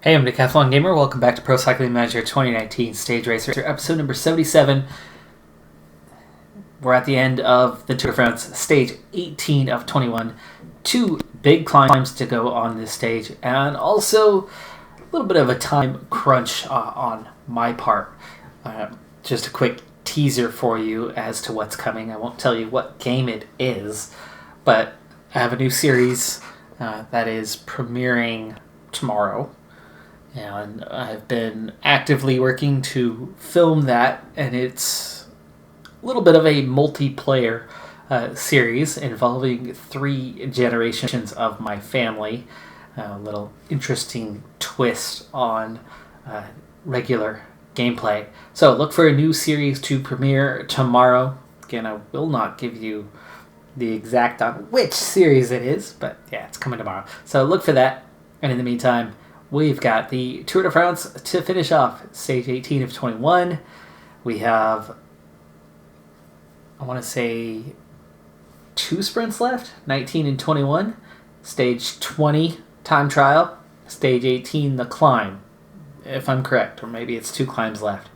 Hey, I'm Decathlon Gamer. Welcome back to Pro Cycling Manager 2019 Stage Racer, episode number 77. We're at the end of the Tour de France, stage 18 of 21. Two big climbs to go on this stage, and also a little bit of a time crunch on my part. Just a quick teaser for you as to what's coming. I won't tell you what game it is, but I have a new series that is premiering tomorrow. And I've been actively working to film that, and it's a little bit of a multiplayer series involving 3 generations of my family. A little interesting twist on regular gameplay. So look for a new series to premiere tomorrow. Again, I will not give you the exact on which series it is, but yeah, it's coming tomorrow. So look for that, and in the meantime, we've got the Tour de France to finish off, stage 18 of 21. We have, I want to say, 2 sprints left, 19 and 21. Stage 20, time trial. Stage 18, the climb, if I'm correct, or maybe it's 2 climbs left.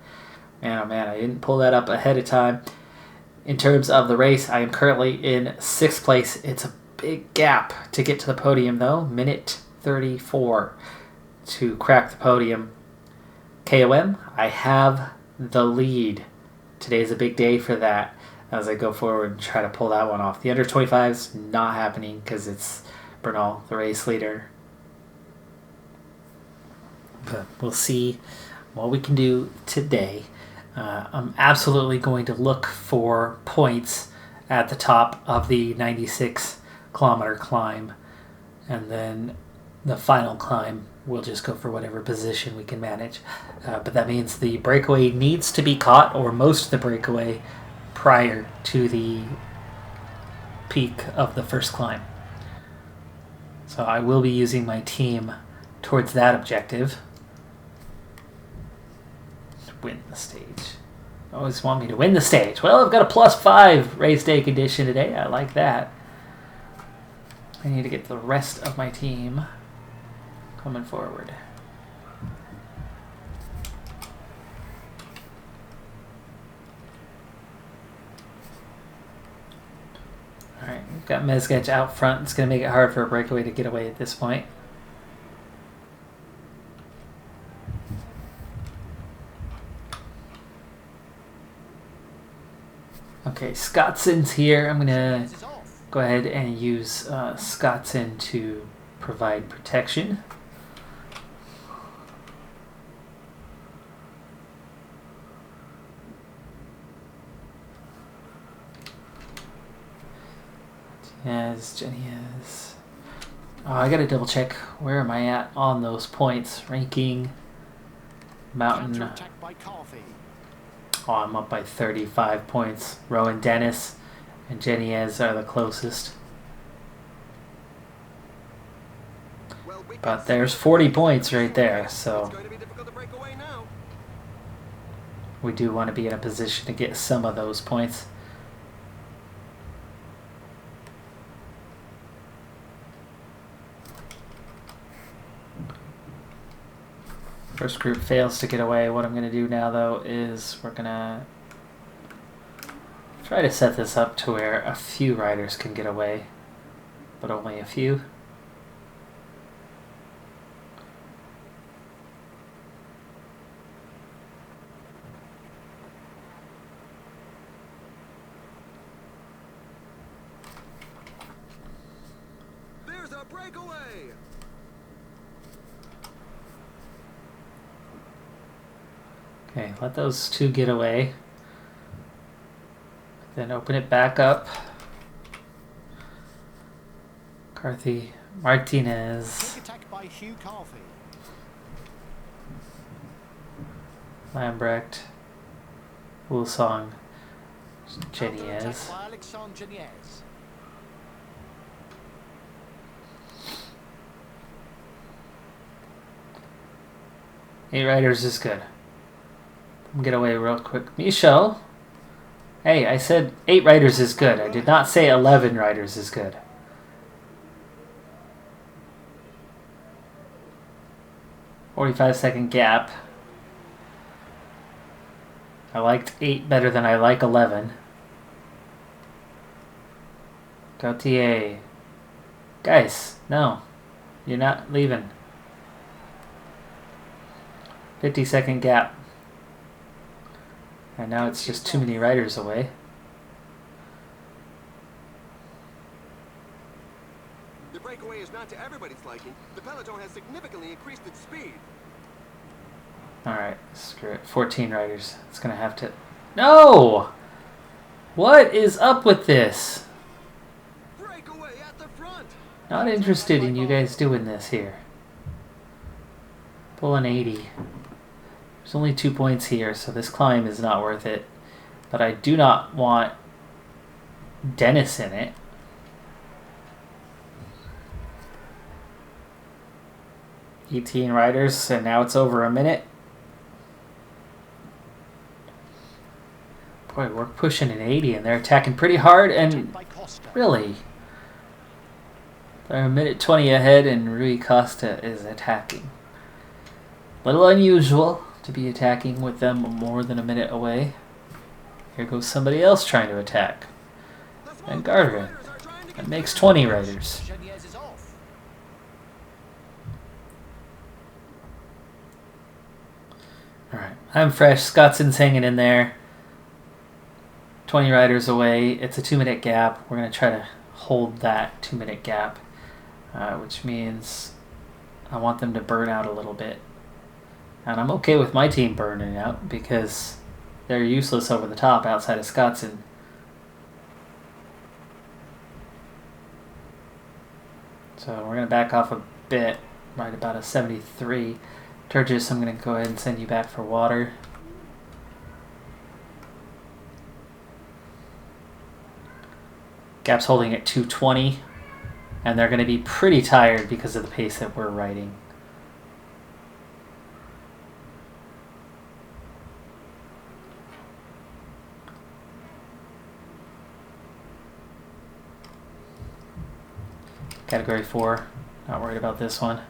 Man, oh man, I didn't pull that up ahead of time. In terms of the race, I am currently in 6th place. It's a big gap to get to the podium, though. Minute 34. To crack the podium. KOM, I have the lead. Today's a big day for that as I go forward and try to pull that one off. The under 25's not happening because it's Bernal, the race leader. But we'll see what we can do today. I'm absolutely going to look for points at the top of the 96-kilometer climb, and then the final climb we'll just go for whatever position we can manage. But that means the breakaway needs to be caught, or most of the breakaway, prior to the peak of the first climb. So I will be using my team towards that objective. To win the stage. Always want me to win the stage. Well, I've got a +5 race day condition today. I like that. I need to get the rest of my team coming forward. Alright, we've got Mezgec out front. It's going to make it hard for a breakaway to get away at this point. Okay, Scottson's here. I'm going to go ahead and use Scottson to provide protection. Yes, Jenny is. Oh, I gotta double check. Where am I at on those points? Ranking. Mountain. Oh, I'm up by 35 points. Rowan Dennis and Jenny are the closest. But there's 40 points right there, so we do want to be in a position to get some of those points. First group fails to get away. What I'm going to do now, though, is we're going to try to set this up to where a few riders can get away, but only a few. There's a breakaway. Okay, let those 2 get away. Then open it back up. Carthy, Martinez, Lambrecht, Woolsong, Jenny is. 8 riders is good. Get away real quick. Michel. Hey, I said 8 riders is good. I did not say 11 riders is good. 45-second gap. I liked 8 better than I like 11. Gautier. Guys, no. You're not leaving. 50-second gap. And now it's just too many riders away. The breakaway is not to everybody's liking. The peloton has significantly increased its speed. Alright, screw it. 14 riders. It's gonna have to... No! What is up with this? Breakaway at the front. Not interested in you guys doing this here. Pulling 80. There's only 2 points here, so this climb is not worth it. But I do not want Dennis in it. $18 riders, and now it's over a minute. Boy, we're pushing an 80, and they're attacking pretty hard, and really, they're a minute 20 ahead, and Rui Costa is attacking. Little unusual to be attacking with them more than a minute away. Here goes somebody else trying to attack. And Garvin. That makes 20 riders. Alright, I'm fresh. Scotson's hanging in there. 20 riders away. It's a 2-minute gap. We're going to try to hold that 2-minute gap, which means I want them to burn out a little bit. And I'm okay with my team burning out because they're useless over the top outside of Scotson. So we're going to back off a bit, right about a 73. Turgis, I'm going to go ahead and send you back for water. Gap's holding at 220, and they're going to be pretty tired because of the pace that we're riding. Category 4, not worried about this one.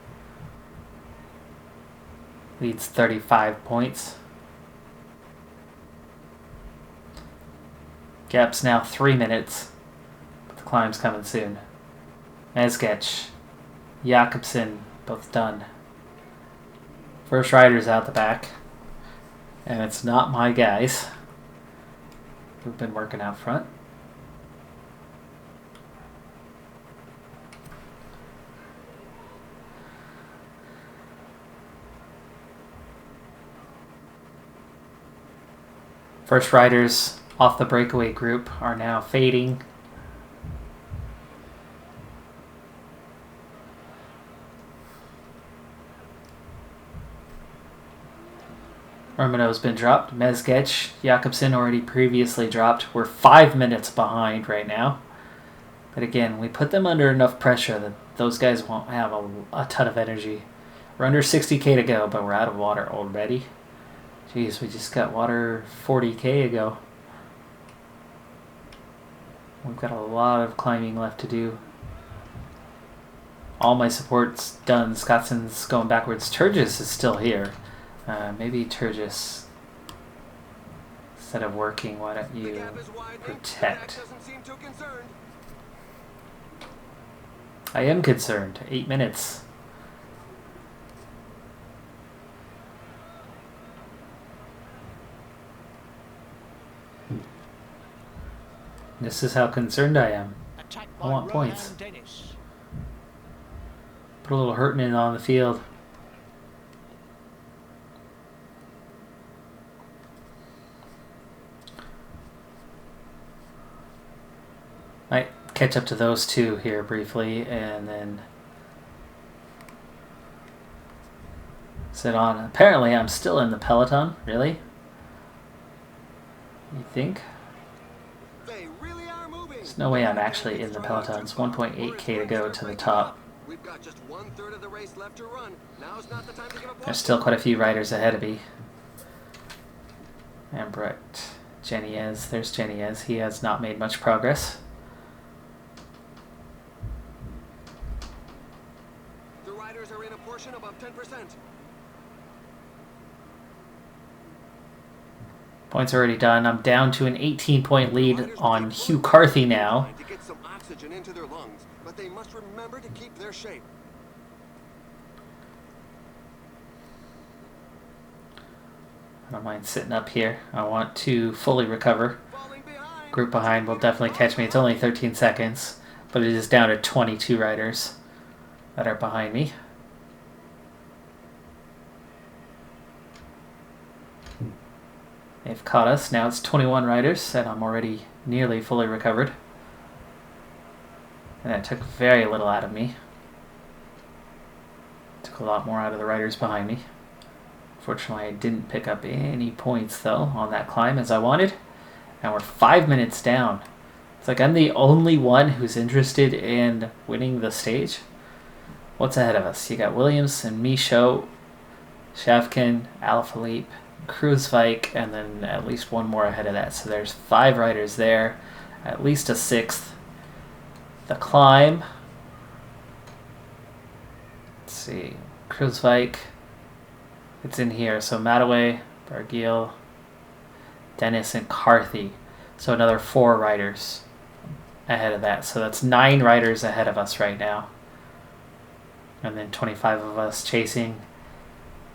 Leads 35 points. Gap's now 3 minutes, but the climb's coming soon. Mezgec, Jakobsen, both done. First rider's out the back, and it's not my guys who've been working out front. First riders off the breakaway group are now fading. Romano's been dropped. Mezgec, Jakobsen already previously dropped. We're 5 minutes behind right now. But again, we put them under enough pressure that those guys won't have a ton of energy. We're under 60k to go, but we're out of water already. Jeez, we just got water 40k ago. We've got a lot of climbing left to do. All my support's done. Scotson's going backwards. Turgis is still here. Maybe Turgis, instead of working, why don't you protect? I am concerned. 8 minutes. This is how concerned I am. I want points. Put a little hurting in on the field. Might catch up to those two here briefly and then sit on. Apparently I'm still in the peloton. Really? You think? There's no way I'm actually in the peloton. It's 1.8k to go to the top. We've got just 1/3 of the race left to run. Now's not the time to give up. There's still quite a few riders ahead of me. And Brett Geniez. There's Geniez. He has not made much progress. The riders are in a portion above 10%. Points are already done. I'm down to an 18-point lead on Hugh Carthy now. To get some oxygen into their lungs, but they must remember to keep their shape. I don't mind sitting up here. I want to fully recover. Group behind will definitely catch me. It's only 13 seconds, but it is down to 22 riders that are behind me. They've caught us. Now it's 21 riders, and I'm already nearly fully recovered. And that took very little out of me. Took a lot more out of the riders behind me. Fortunately, I didn't pick up any points, though, on that climb as I wanted. And we're 5 minutes down. It's like I'm the only one who's interested in winning the stage. What's ahead of us? You got Williams and Michaud, Shavkin, Alaphilippe, Kruijswijk, and then at least one more ahead of that. So there's 5 riders there, at least a 6th. The climb. Let's see. Kruijswijk. It's in here. So Mataway, Barguil, Dennis, and Carthy. So another 4 riders ahead of that. So that's 9 riders ahead of us right now. And then 25 of us chasing.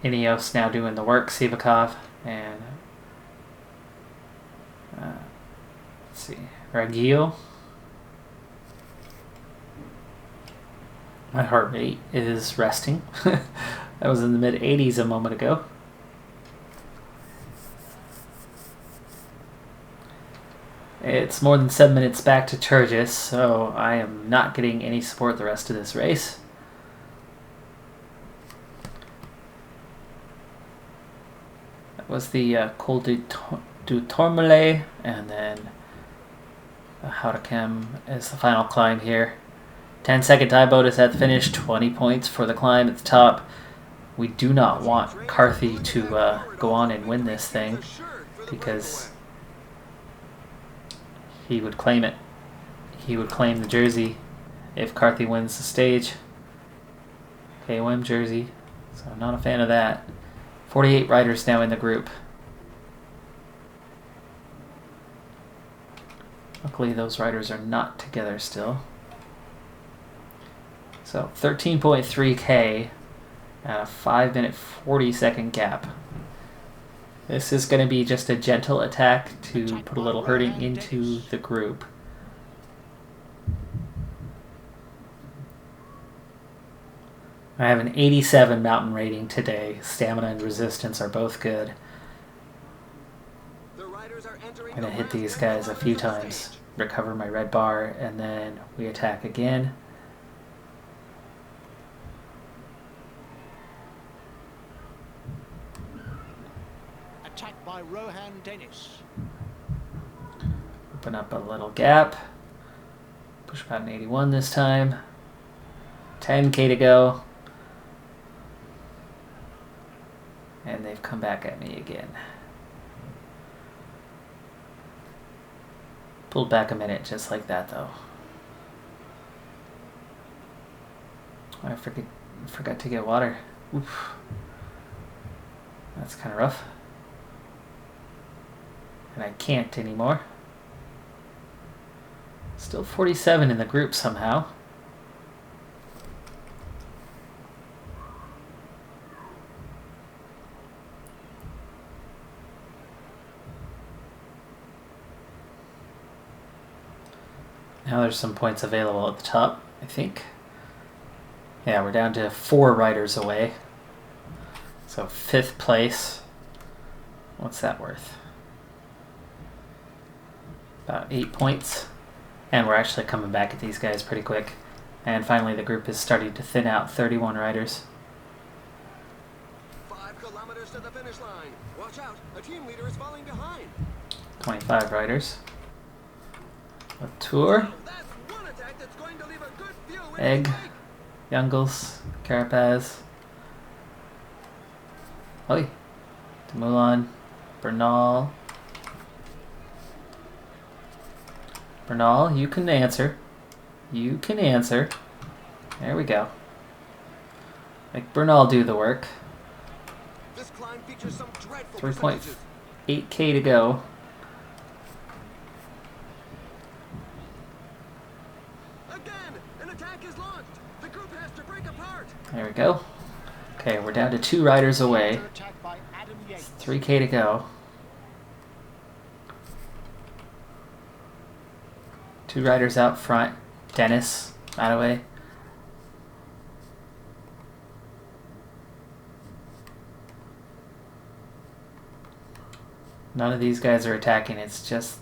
Ineos now doing the work. Sivakov and let's see, Barguil. My heart rate is resting. That was in the mid-80s a moment ago. It's more than 7 minutes back to Turgis, so I am not getting any support the rest of this race. That was the Col du Tourmalet, and then the Hautacam is the final climb here. 10-second time bonus at the finish, 20 points for the climb at the top. We do not want Carthy to go on and win this thing because he would claim it. He would claim the jersey if Carthy wins the stage. KOM jersey, so I'm not a fan of that. 48 riders now in the group. Luckily those riders are not together still. So 13.3k at a 5 minute 40 second gap. This is going to be just a gentle attack to put a little hurting into the group. I have an 87 mountain rating today. Stamina and resistance are both good. I'm going to hit these guys a few times, recover my red bar, and then we attack again. Attacked by Rohan Dennis. Open up a little gap. Push button 81 this time. 10k to go. And they've come back at me again. Pulled back a minute just like that though. I forgot to get water. Oof. That's kind of rough. And I can't anymore. Still 47 in the group somehow. Now there's some points available at the top, I think. Yeah, we're down to 4 riders away. So 5th place. What's that worth? About 8 points. And we're actually coming back at these guys pretty quick. And finally the group is starting to thin out. 31 riders. 5 kilometers to the finish line. Watch out, a team leader is falling behind. 25 riders. Latour, That's one attack that's going to leave a good few in Egg, his wake. Youngles, Carapaz, Oi, Dumoulin, Bernal. Bernal, you can answer. You can answer. There we go. Make Bernal do the work. This climb features some dreadful 3.8 8K to go. Again, an attack is launched. The group has to break apart. There we go. Okay, we're down to 2 riders away. Attack by Adam Yates. 3K to go. 2 riders out front. Dennis, Mataway. None of these guys are attacking. It's just...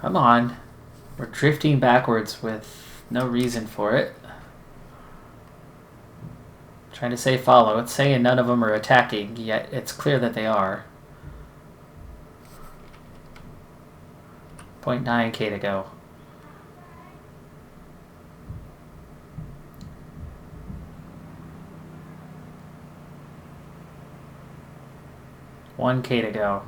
Come on. We're drifting backwards with no reason for it. Trying to say follow. It's saying none of them are attacking, yet it's clear that they are. 0.9K to go. $1K to go.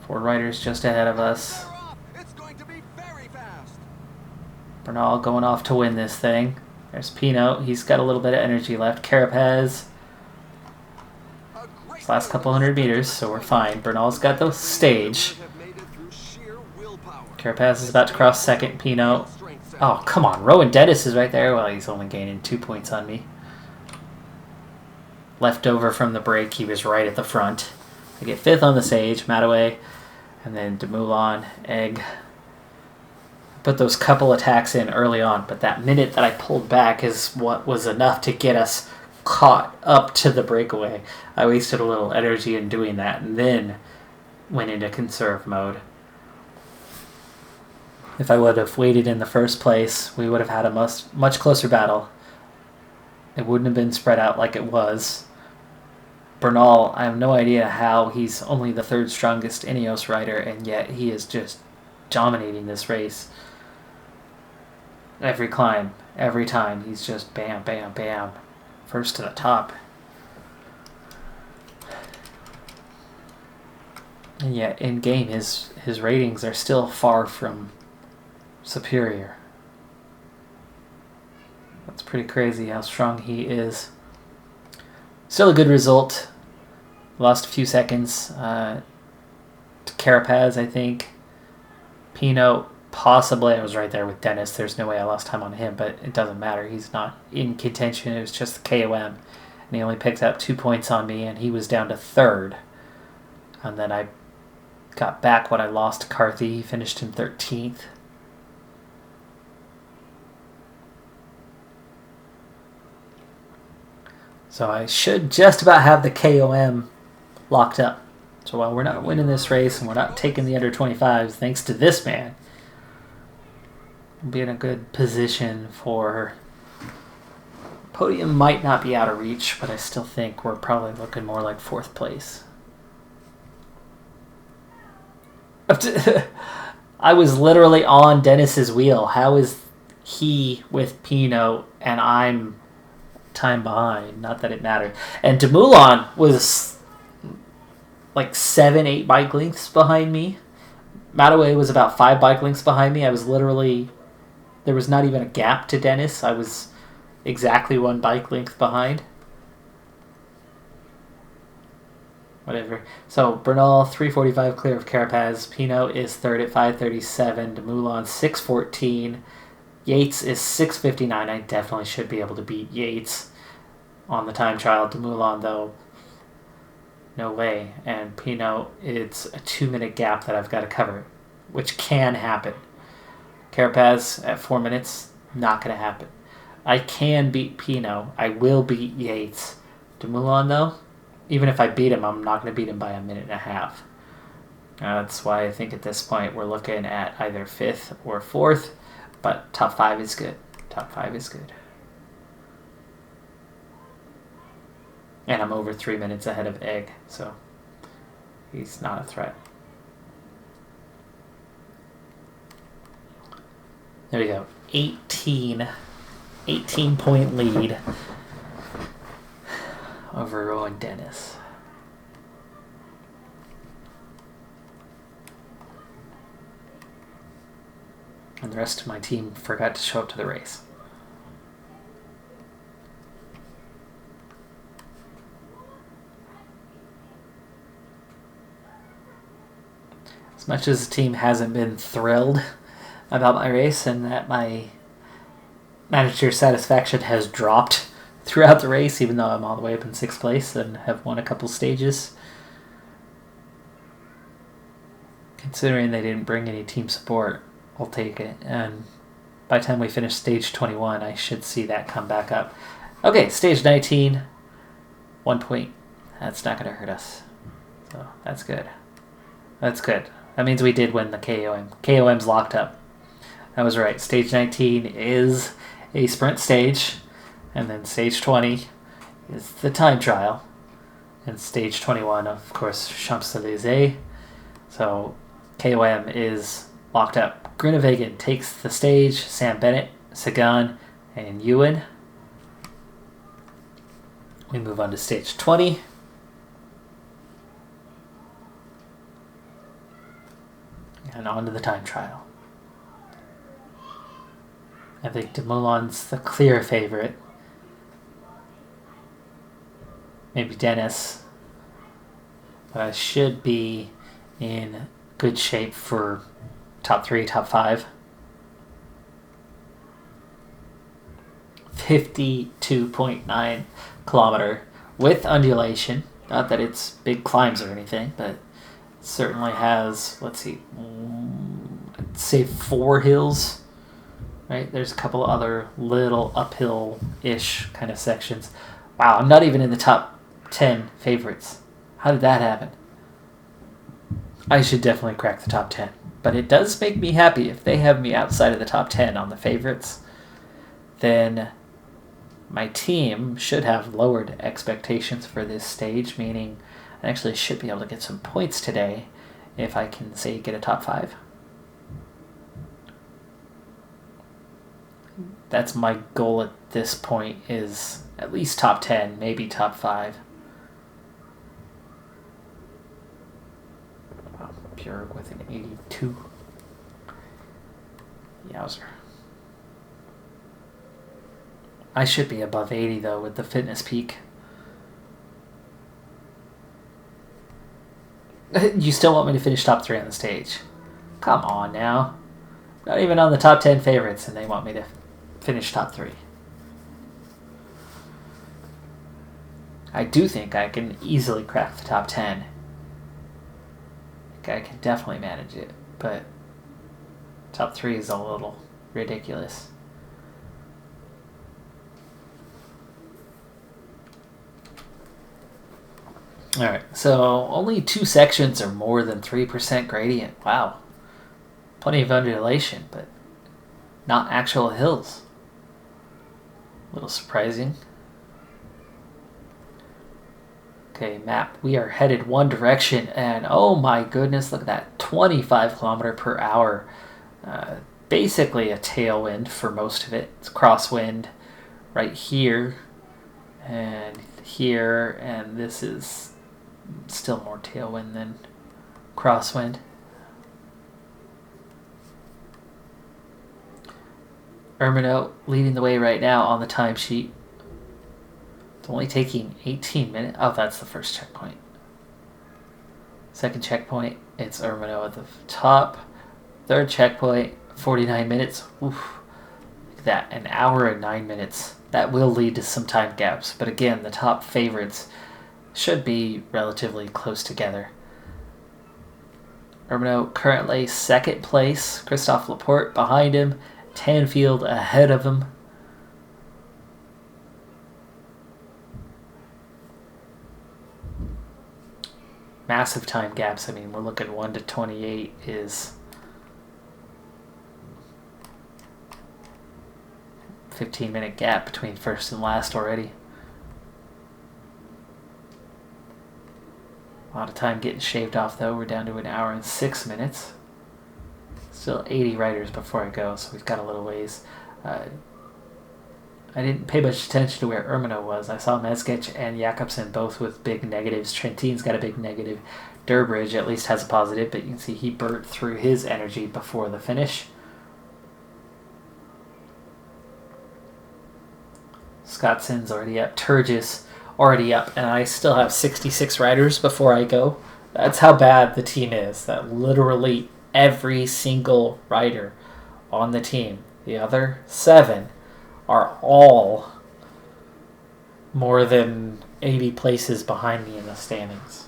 4 riders just ahead of us. They're off. It's going to be very fast. Bernal going off to win this thing. There's Pinot. He's got a little bit of energy left. Carapaz. A great This last couple hundred meters, so we're fine. Bernal's got the stage. have made it through sheer willpower. Carapaz is about to cross second. Pinot. Oh, come on. Rowan Dennis is right there. Well, he's only gaining 2 points on me. Left over from the break, he was right at the front. I get 5th on the stage, Mataway, and then Dumoulin, Egg. Put those couple attacks in early on, but that minute that I pulled back is what was enough to get us caught up to the breakaway. I wasted a little energy in doing that, and then went into conserve mode. If I would have waited in the first place, we would have had a much closer battle. It wouldn't have been spread out like it was. Bernal, I have no idea how he's only the 3rd strongest Ineos rider, and yet he is just dominating this race. Every climb, every time, he's just bam, bam, bam. First to the top. And yet, in game, his ratings are still far from superior. That's pretty crazy how strong he is. Still a good result. Lost a few seconds to Carapaz, I think. Pinot, possibly. I was right there with Dennis. There's no way I lost time on him, but it doesn't matter. He's not in contention. It was just the KOM. And he only picked up 2 points on me, and he was down to 3rd. And then I got back what I lost to Carthy. He finished in 13th. So I should just about have the KOM locked up. So while we're not winning this race and we're not taking the under 25s, thanks to this man, we'll be in a good position for... Podium might not be out of reach, but I still think we're probably looking more like 4th place. I was literally on Dennis's wheel. How is he with Pinot and I'm time behind? Not that it mattered. And Dumoulin was like 7-8 bike lengths behind me. Mataway was about 5 bike lengths behind me. I was literally... There was not even a gap to Dennis. I was exactly 1 bike length behind. Whatever. So, Bernal, 3:45 clear of Carapaz. Pinot is 3rd at 5:37. Dumoulin, 6:14. Yates is 6:59. I definitely should be able to beat Yates on the time trial. Dumoulin, though, no way. And Pinot, it's a 2-minute gap that I've got to cover, which can happen. Carapaz at 4 minutes, not going to happen. I can beat Pinot. I will beat Yates. Dumoulin, though, even if I beat him, I'm not going to beat him by 1.5 minutes. That's why I think at this point we're looking at either 5th or 4th, but top 5 is good. Top 5 is good. And I'm over 3 minutes ahead of Egg, so he's not a threat. There we go. 18 point lead over Rowan Dennis. And the rest of my team forgot to show up to the race. As much as the team hasn't been thrilled about my race and that my manager satisfaction has dropped throughout the race, even though I'm all the way up in 6th place and have won a couple stages. Considering they didn't bring any team support, I'll take it. And by the time we finish stage 21, I should see that come back up. Okay, stage 19, 1 point. That's not going to hurt us. So that's good. That's good. That means we did win the KOM. KOM's locked up. I was right. Stage 19 is a sprint stage. And then stage 20 is the time trial. And stage 21, of course, Champs-Élysées. So KOM is locked up. Groenewegen takes the stage. Sam Bennett, Sagan, and Ewan. We move on to stage 20. And on to the time trial. I think Demoulin's the clear favorite. Maybe Dennis. But I should be in good shape for top 3, top 5. 52.9 kilometer with undulation. Not that it's big climbs or anything, but certainly has, let's see, I'd say 4 hills, right? There's a couple other little uphill-ish kind of sections. Wow, I'm not even in the top 10 favorites. How did that happen? I should definitely crack the top 10, but it does make me happy if they have me outside of the top 10 on the favorites. Then my team should have lowered expectations for this stage, meaning I actually should be able to get some points today if I can, say, get a top 5. That's my goal at this point, is at least top 10, maybe top 5. Wow, Björk with an 82. Yowzer. I should be above 80, though, with the fitness peak. You still want me to finish top 3 on the stage? Come on now. Not even on the top 10 favorites, and they want me to finish top 3. I do think I can easily crack the top 10. I can definitely manage it, but top 3 is a little ridiculous. Alright, so only 2 sections are more than 3% gradient. Wow. Plenty of undulation, but not actual hills. A little surprising. Okay, map. We are headed one direction, and oh my goodness, look at that. 25 kilometer per hour. Basically a tailwind for most of it. It's crosswind right here, and here, and this is still more tailwind than crosswind. Ermino leading the way right now on the timesheet. It's only taking 18 minutes. Oh, that's the first checkpoint. Second checkpoint, it's Ermino at the top. Third checkpoint, 49 minutes. Oof. Look at that, an hour and 9 minutes. That will lead to some time gaps. But again, the top favorites should be relatively close together. Ermino currently second place. Christophe Laporte behind him. Tanfield ahead of him. Massive time gaps. I mean, we're looking 1 to 28 is 15-minute gap between first and last already. A lot of time getting shaved off, though. We're down to an hour and 6 minutes. Still 80 riders before I go, so we've got a little ways. I didn't pay much attention to where Ermino was. I saw Mezgec and Jakobsen both with big negatives. Trentin's got a big negative. Durbridge at least has a positive, but you can see he burnt through his energy before the finish. Scottson's already up. Turgis already up. And I still have 66 riders before I go. That's how bad the team is. That literally every single rider on the team, the other 7, are all more than 80 places behind me in the standings.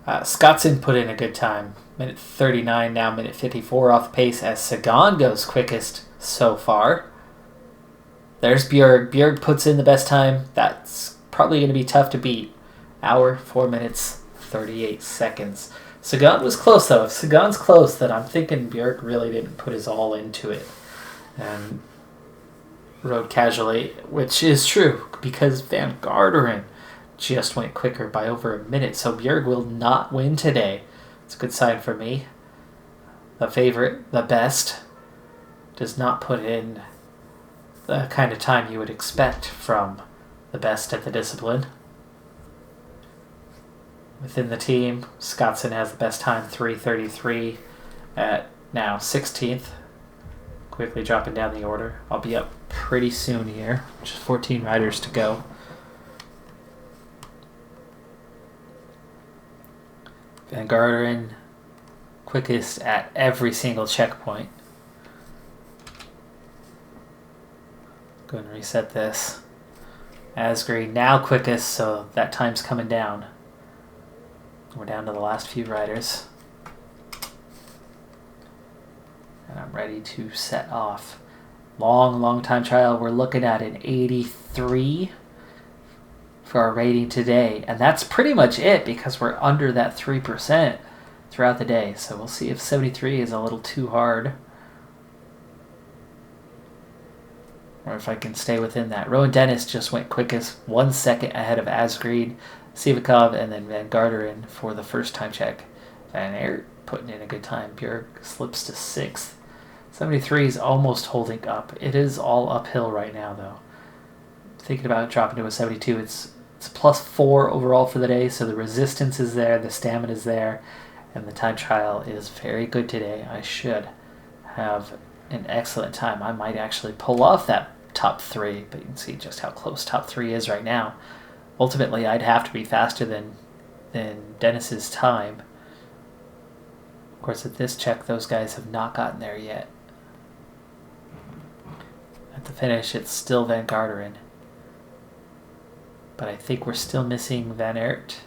Scottson put in a good time. Minute 39, now minute 54 off the pace as Sagan goes quickest so far. There's Bjerg. Bjerg puts in the best time. That's probably going to be tough to beat. Hour, 4 minutes, 38 seconds. Sagan was close, though. If Sagan's close, then I'm thinking Bjerg really didn't put his all into it and rode casually, which is true because Van Garderen just went quicker by over a minute, so Bjerg will not win today. It's a good sign for me. The favorite, the best, does not put in the kind of time you would expect from the best at the discipline. Within the team, Scottson has the best time, 3:33 at now 16th. Quickly dropping down the order. I'll be up pretty soon here. Just 14 riders to go. Van Garderen, quickest at every single checkpoint. Go and reset this. Asgreen now quickest, so that time's coming down. We're down to the last few riders. And I'm ready to set off. Long time trial. We're looking at an 83 for our rating today. And that's pretty much it because we're under that 3% throughout the day. So we'll see if 73 is a little too hard. Or if I can stay within that. Rowan Dennis just went quickest, 1 second ahead of Asgreen, Sivakov, and then Van Garderen for the first time check. Van Aert putting in a good time. Bjerg slips to 6th. 73 is almost holding up. It is all uphill right now, though. Thinking about dropping to a 72, it's +4 overall for the day, so the resistance is there, the stamina is there, and the time trial is very good today. I should have an excellent time. I might actually pull off that top 3, but you can see just how close top 3 is right now. Ultimately, I'd have to be faster than Dennis's time. Of course, at this check, those guys have not gotten there yet. At the finish, it's still Van Garderen. But I think we're still missing Van Aert.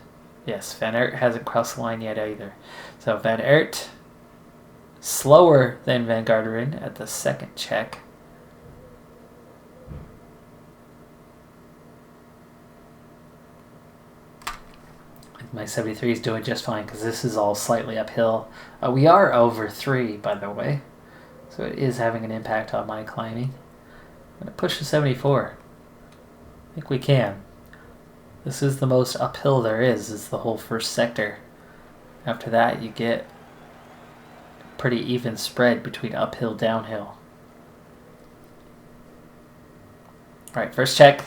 Yes, Van Aert hasn't crossed the line yet either. So Van Aert, slower than Van Garderen at the second check. My 73 is doing just fine because this is all slightly uphill. We are over 3, by the way. So it is having an impact on my climbing. I'm going to push to 74. I think we can. This is the most uphill there is the whole first sector. After that, you get a pretty even spread between uphill, downhill. Alright, first check.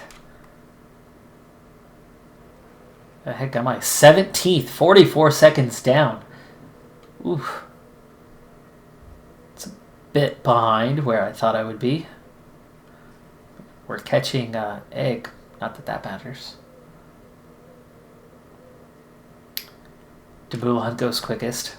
The heck am I? 17th, 44 seconds down. Oof. It's a bit behind where I thought I would be. We're catching egg. Not that that matters. Dumoulin goes quickest.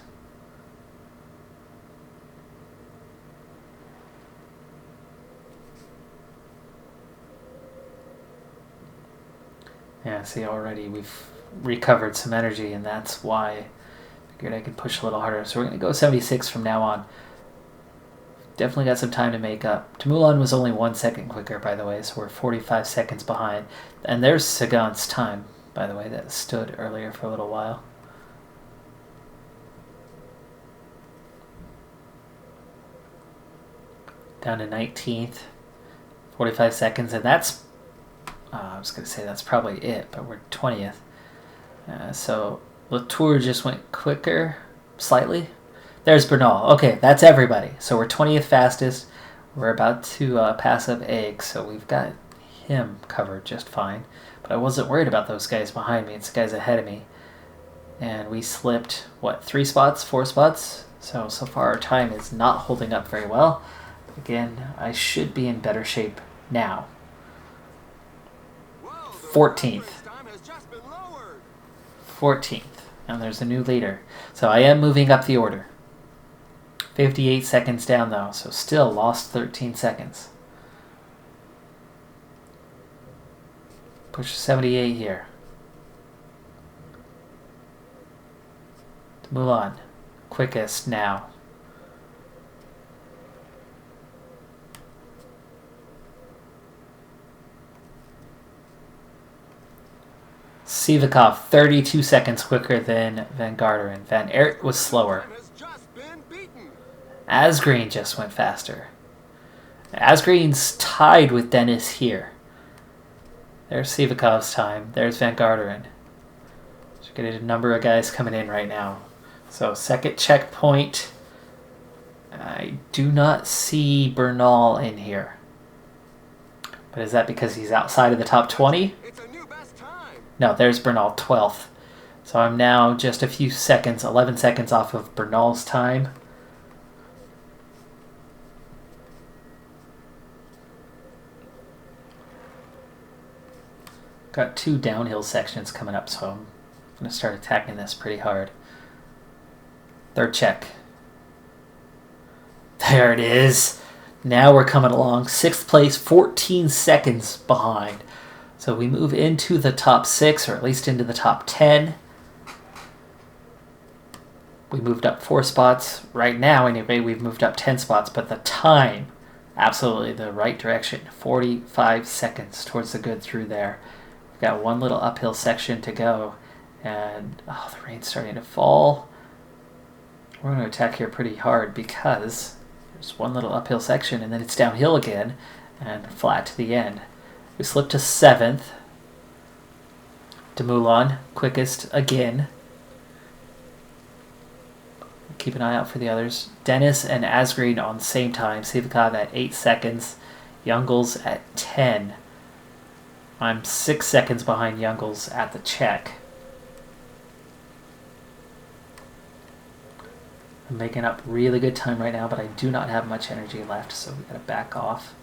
Yeah, see, already we've recovered some energy, and that's why I figured I could push a little harder. So we're going to go 76 from now on. Definitely got some time to make up. Dumoulin was only 1 second quicker, by the way, so we're 45 seconds behind. And there's Sagan's time, by the way, that stood earlier for a little while. Down to 19th, 45 seconds, and that's I was going to say that's probably it, but we're 20th. So Latour just went quicker, slightly. There's Bernal. Okay, that's everybody. So we're 20th fastest. We're about to pass up Egg, so we've got him covered just fine. But I wasn't worried about those guys behind me. It's the guys ahead of me. And we slipped, 3 spots, 4 spots? So far our time is not holding up very well. Again, I should be in better shape now. 14th. 14th. And there's a new leader. So I am moving up the order. 58 seconds down though, so still lost 13 seconds. Push 78 here. Mulan, quickest now. Sivakov, 32 seconds quicker than Van Garderen. Van Aert was slower. Asgreen just went faster. Asgreen's tied with Dennis here. There's Sivakov's time. There's Van Garderen. So getting a number of guys coming in right now. So second checkpoint. I do not see Bernal in here. But is that because he's outside of the top 20? No, there's Bernal, 12th. So I'm now just a few seconds, 11 seconds off of Bernal's time. Got 2 downhill sections coming up, so I'm going to start attacking this pretty hard. Third check. There it is. Now we're coming along. 6th place, 14 seconds behind. So we move into the top 6, or at least into the top 10. We moved up 4 spots. Right now, anyway, we've moved up 10 spots, but the time, absolutely the right direction. 45 seconds towards the good through there. We've got one little uphill section to go, and the rain's starting to fall. We're going to attack here pretty hard because there's one little uphill section, and then it's downhill again, and flat to the end. We slipped to 7th. Dumoulin, quickest again. Keep an eye out for the others. Dennis and Asgreen on the same time. Sivakov at 8 seconds. Youngles at 10. I'm 6 seconds behind Youngles at the check. I'm making up really good time right now, but I do not have much energy left, so we gotta back off.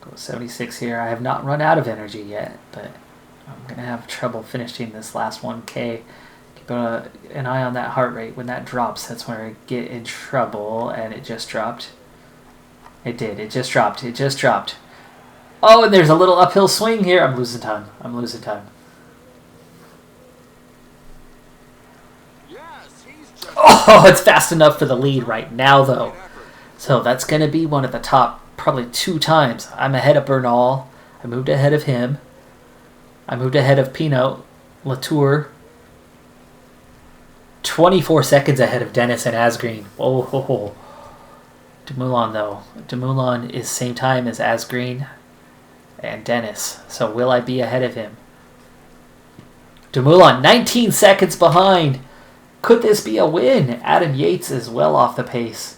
Go 76 here. I have not run out of energy yet, but I'm going to have trouble finishing this last 1K. Keep an eye on that heart rate. When that drops, that's where I get in trouble, and it just dropped. It did. It just dropped. It just dropped. Oh, and there's a little uphill swing here. I'm losing time. I'm losing time. Oh, it's fast enough for the lead right now, though. So that's going to be one of the top probably 2 times. I'm ahead of Bernal. I moved ahead of him. I moved ahead of Pinot, Latour. 24 seconds ahead of Dennis and Asgreen. Oh, ho, ho. Dumoulin, though. Dumoulin is same time as Asgreen and Dennis. So will I be ahead of him? Dumoulin, 19 seconds behind. Could this be a win? Adam Yates is well off the pace.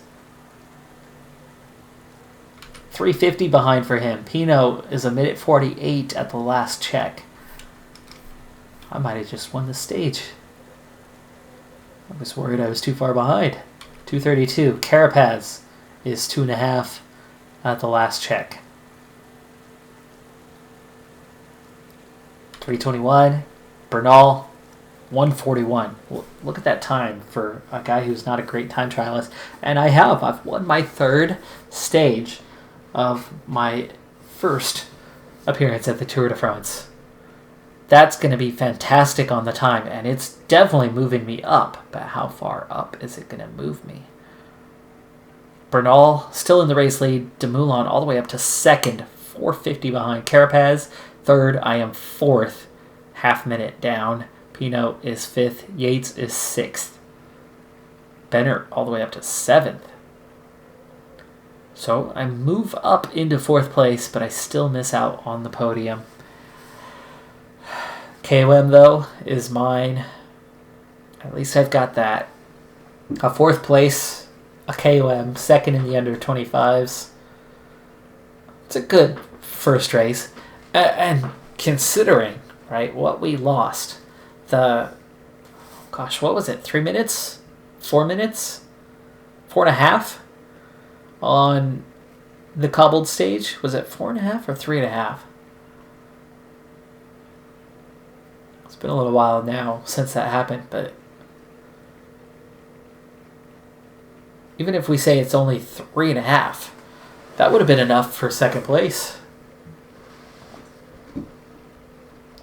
350 behind for him. Pinot is a minute 48 at the last check. I might have just won the stage. I was worried I was too far behind. 232. Carapaz is 2.5 at the last check. 321. Bernal, 141. Look at that time for a guy who's not a great time trialist. And I've won my 3rd stage of my first appearance at the Tour de France. That's going to be fantastic on the time, and it's definitely moving me up. But how far up is it going to move me? Bernal still in the race lead. Dumoulin all the way up to 2nd, 450 behind. Carapaz 3rd. I am 4th, half minute down. Pinot is 5th. Yates is 6th. Bennett all the way up to 7th. So I move up into 4th place, but I still miss out on the podium. KOM, though, is mine. At least I've got that. A 4th place, a KOM, 2nd in the under 25s. It's a good first race. And considering, right, what we lost, gosh, what was it, 3 minutes? 4 minutes? 4.5 on the cobbled stage? Was it 4.5 or 3.5? It's been a little while now since that happened, but even if we say it's only 3.5, that would have been enough for second place.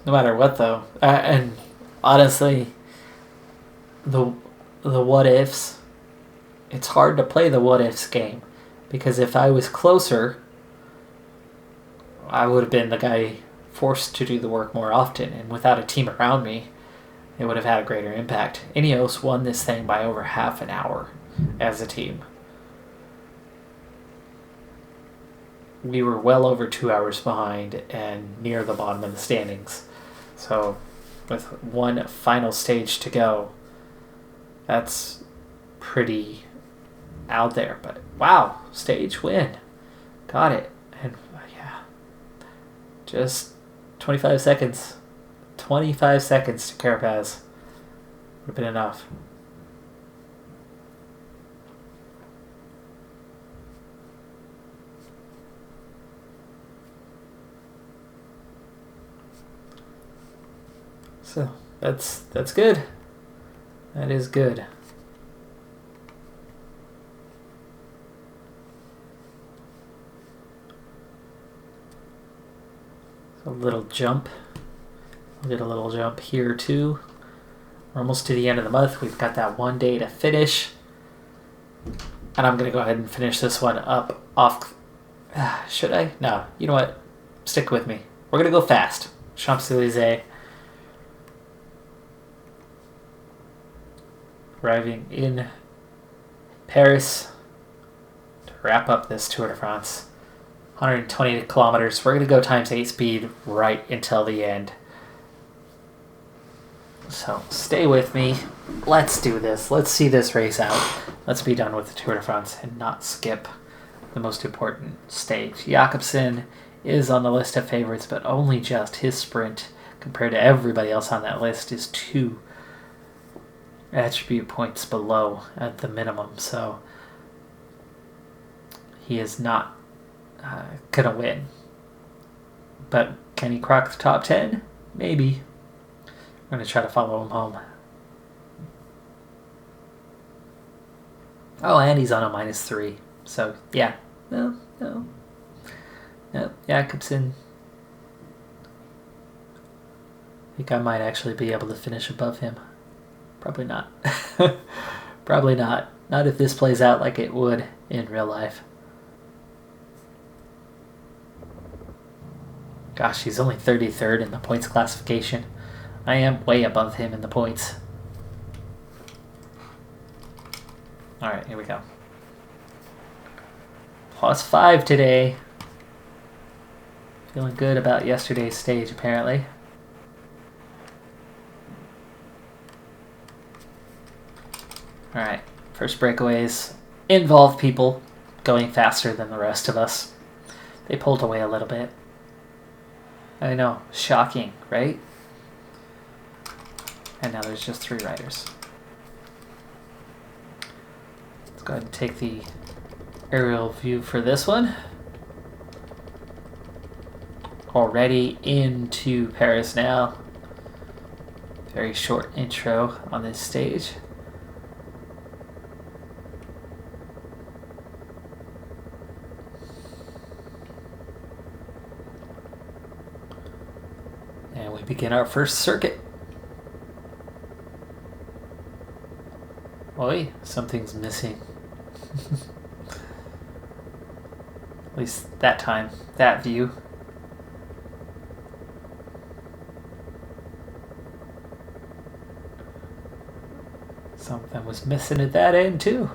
No matter what, though. And honestly, the what ifs, it's hard to play the what ifs game, because if I was closer, I would have been the guy forced to do the work more often, and without a team around me, it would have had a greater impact. Ineos won this thing by over half an hour as a team. We were well over 2 hours behind and near the bottom of the standings. So with one final stage to go, that's pretty out there. But wow, stage win. Got it. And yeah, just 25 seconds. 25 seconds to Carapaz. Would have been enough. So that's good. That is good. A little jump. We'll get a little jump here too. We're almost to the end of the month. We've got that 1 day to finish. And I'm going to go ahead and finish this one up off. Should I? No. You know what? Stick with me. We're going to go fast. Champs-Élysées. Arriving in Paris to wrap up this Tour de France. 120 kilometers. We're going to go times 8 speed right until the end. So stay with me. Let's do this. Let's see this race out. Let's be done with the Tour de France and not skip the most important stage. Jakobsen is on the list of favorites, but only just. His sprint compared to everybody else on that list is 2 attribute points below at the minimum, so he is not gonna win. But can he crack the top 10? Maybe. I'm gonna try to follow him home. Oh, and he's on a -3, so yeah. No, Jakobsen. I think I might actually be able to finish above him. Probably not. Probably not. Not if this plays out like it would in real life. Gosh, he's only 33rd in the points classification. I am way above him in the points. Alright, here we go. +5 today. Feeling good about yesterday's stage, apparently. Alright, first breakaways involve people going faster than the rest of us. They pulled away a little bit. I know, shocking, right? And now there's just 3 riders. Let's go ahead and take the aerial view for this one. Already into Paris now. Very short intro on this stage. And we begin our first circuit. Oi, something's missing. At least that time, that view. Something was missing at that end too.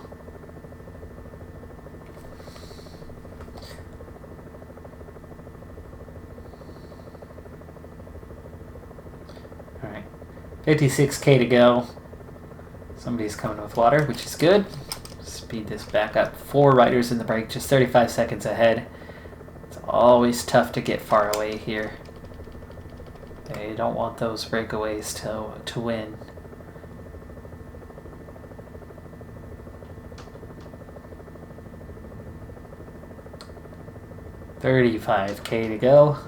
Alright, 56k to go. Somebody's coming with water, which is good. Speed this back up. 4 riders in the break, just 35 seconds ahead. It's always tough to get far away here. They don't want those breakaways to win. $35K to go.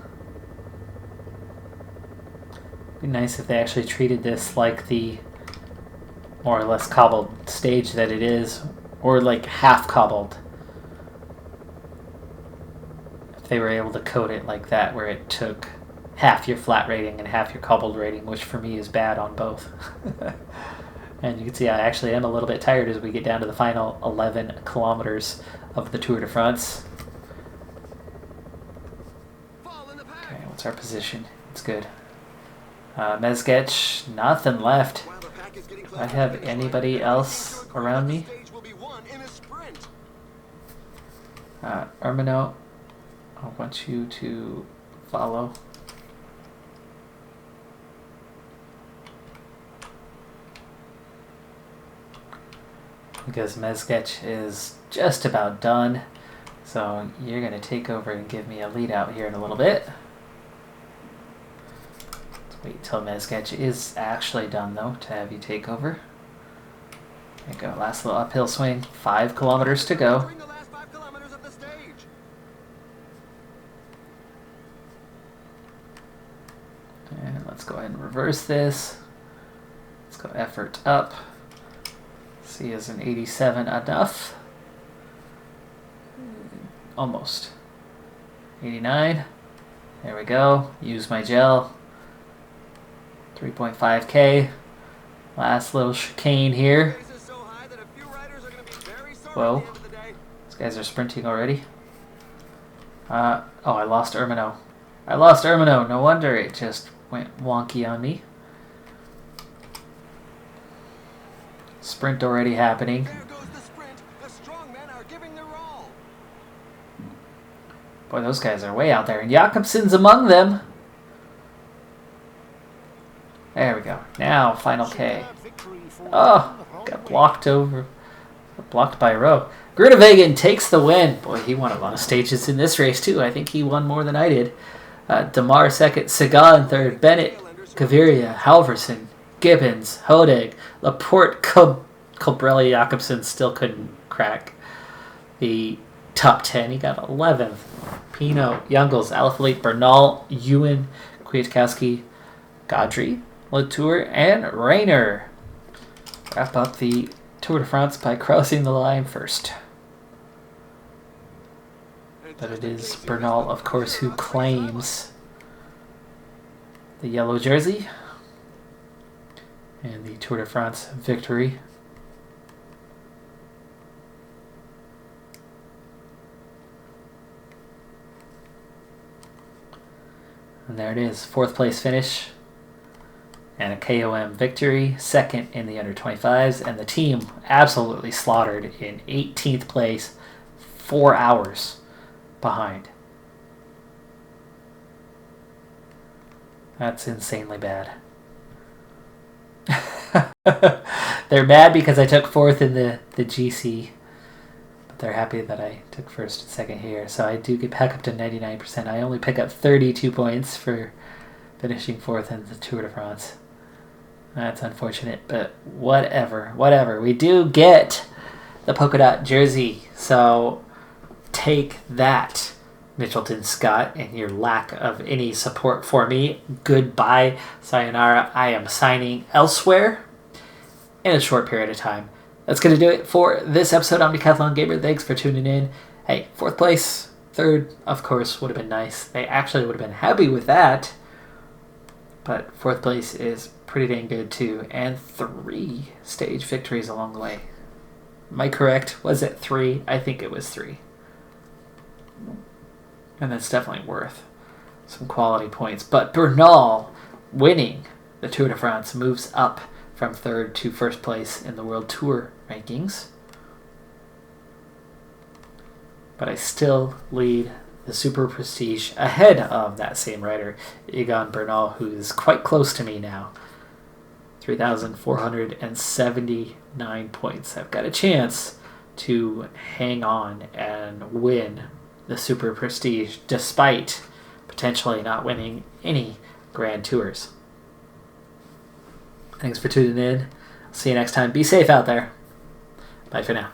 Be nice if they actually treated this like the more or less cobbled stage that it is, or like half cobbled. If they were able to code it like that, where it took half your flat rating and half your cobbled rating, which for me is bad on both. And you can see I actually am a little bit tired as we get down to the final 11 kilometers of the Tour de France. Okay, what's our position? It's good. Mezgec, nothing left. Do I have anybody else around me? Ermino, I want you to follow. Because Mezgec is just about done. So you're going to take over and give me a lead out here in a little bit. Let's wait till Mezgec is actually done, though, to have you take over. There you go. Last little uphill swing. 5 kilometers to go. And let's go ahead and reverse this. Let's go effort up. See, is an 87 enough? Almost. 89. There we go. Use my gel. 3.5K. Last little chicane here. Whoa. These guys are sprinting already. Oh, I lost Ermino. I lost Ermino. No wonder it just went wonky on me. Sprint already happening. There goes the sprint. The strong men are giving their all. Boy, those guys are way out there, and Jakobsen's among them. There we go. Now, final K. Oh, got blocked over. Blocked by Rowe. Groenewegen takes the win. Boy, he won a lot of stages in this race, too. I think he won more than I did. Demar second, Sagan in third, Bennett, Gaviria, Halverson, Gibbons, Hodag, Laporte, Colbrelli, Jakobsen still couldn't crack the top 10. He got 11th. Pino, Youngles, Alaphilippe, Bernal, Ewan, Kwiatkowski, Gaudry, Latour, and Rayner wrap up the Tour de France by crossing the line first. But it is Bernal, of course, who claims the yellow jersey and the Tour de France victory. And there it is, 4th place finish and a KOM victory, 2nd in the under 25s, and the team absolutely slaughtered in 18th place, 4 hours behind. That's insanely bad. They're mad because I took 4th in the GC, but they're happy that I took 1st and 2nd here. So I do get back up to 99%. I only pick up 32 points for finishing 4th in the Tour de France. That's unfortunate, but whatever. We do get the polka dot jersey, so take that, Mitchelton Scott, and your lack of any support for me. Goodbye, sayonara. I am signing elsewhere in a short period of time. That's going to do it for this episode. I'm Decathlon Gamer. Thanks for tuning in. Hey, 4th place, 3rd, of course, would have been nice. They actually would have been happy with that. But 4th place is pretty dang good too. And 3 stage victories along the way. Am I correct? Was it 3? I think it was 3. And that's definitely worth some quality points. But Bernal winning the Tour de France moves up from 3rd to 1st place in the World Tour rankings. But I still lead the Super Prestige ahead of that same rider, Egan Bernal, who is quite close to me now. 3,479 points. I've got a chance to hang on and win the Super Prestige, despite potentially not winning any Grand Tours. Thanks for tuning in. See you next time. Be safe out there. Bye for now.